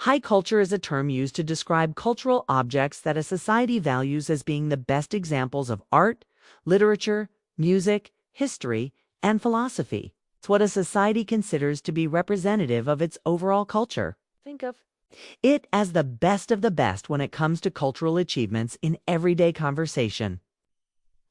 High culture is a term used to describe cultural objects that a society values as being the best examples of art, literature, music, history, and philosophy. It's what a society considers to be representative of its overall culture. Think of it as the best of the best when it comes to cultural achievements in everyday conversation.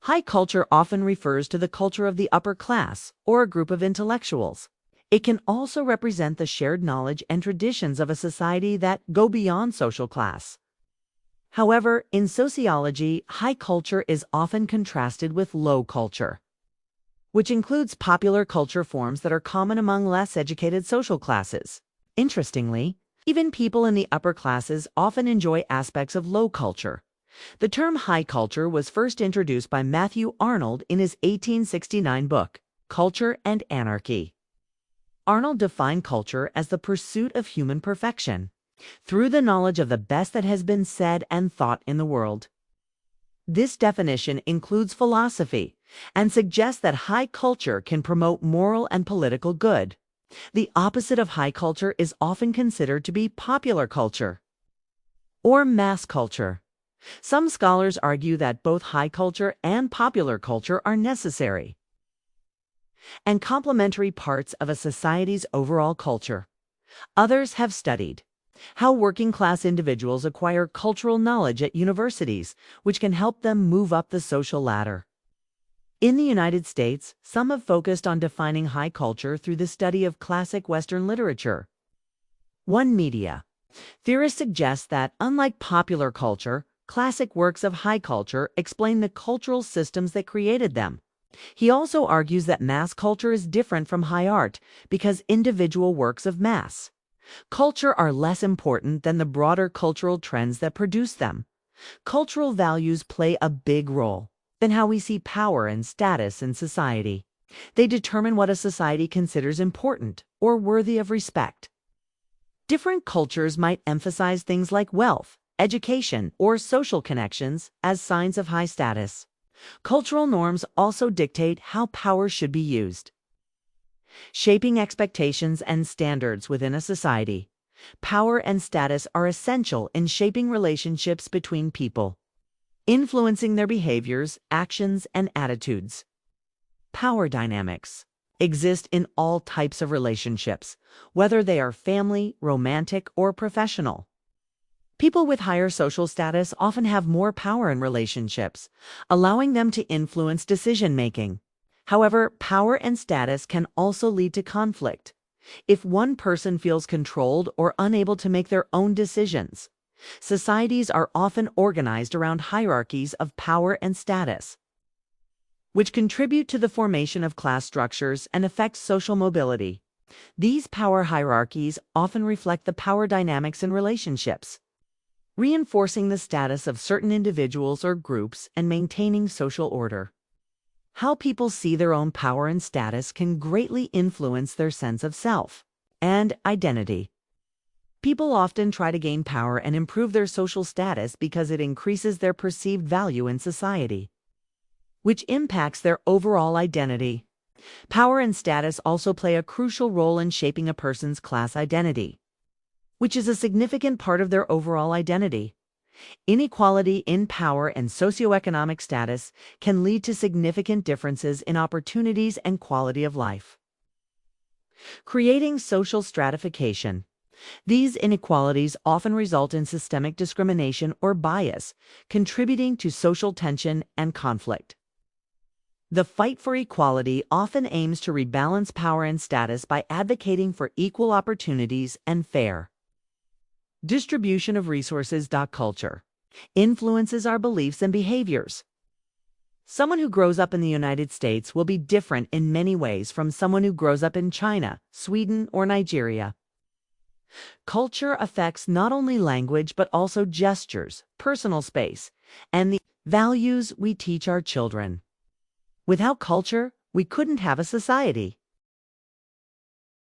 High culture often refers to the culture of the upper class or a group of intellectuals. It can also represent the shared knowledge and traditions of a society that go beyond social class. However, in sociology, high culture is often contrasted with low culture, which includes popular culture forms that are common among less educated social classes. Interestingly, even people in the upper classes often enjoy aspects of low culture. The term high culture was first introduced by Matthew Arnold in his 1869 book, Culture and Anarchy. Arnold defined culture as the pursuit of human perfection, through the knowledge of the best that has been said and thought in the world. This definition includes philosophy and suggests that high culture can promote moral and political good. The opposite of high culture is often considered to be popular culture or mass culture. Some scholars argue that both high culture and popular culture are necessary and complementary parts of a society's overall culture. Others have studied how working-class individuals acquire cultural knowledge at universities, which can help them move up the social ladder. In the United States, some have focused on defining high culture through the study of classic Western literature. One media theorist suggests that, unlike popular culture, classic works of high culture explain the cultural systems that created them. He also argues that mass culture is different from high art because individual works of mass culture are less important than the broader cultural trends that produce them. Cultural values play a big role in how we see power and status in society. They determine what a society considers important or worthy of respect. Different cultures might emphasize things like wealth, education, or social connections as signs of high status. Cultural norms also dictate how power should be used, shaping expectations and standards within a society. Power and status are essential in shaping relationships between people, influencing their behaviors, actions, and attitudes. Power dynamics exist in all types of relationships, whether they are family, romantic, or professional. People with higher social status often have more power in relationships, allowing them to influence decision-making. However, power and status can also lead to conflict. If one person feels controlled or unable to make their own decisions, societies are often organized around hierarchies of power and status, which contribute to the formation of class structures and affect social mobility. These power hierarchies often reflect the power dynamics in relationships, reinforcing the status of certain individuals or groups and maintaining social order. How people see their own power and status can greatly influence their sense of self and identity. People often try to gain power and improve their social status because it increases their perceived value in society, which impacts their overall identity. Power and status also play a crucial role in shaping a person's class identity, which is a significant part of their overall identity. Inequality in power and socioeconomic status can lead to significant differences in opportunities and quality of life, creating social stratification. These inequalities often result in systemic discrimination or bias, contributing to social tension and conflict. The fight for equality often aims to rebalance power and status by advocating for equal opportunities and fair distribution of resources. Culture influences our beliefs and behaviors. Someone who grows up in the United States will be different in many ways from someone who grows up in China, Sweden, or Nigeria. Culture affects not only language but also gestures, personal space, and the values we teach our children. Without culture, we couldn't have a society.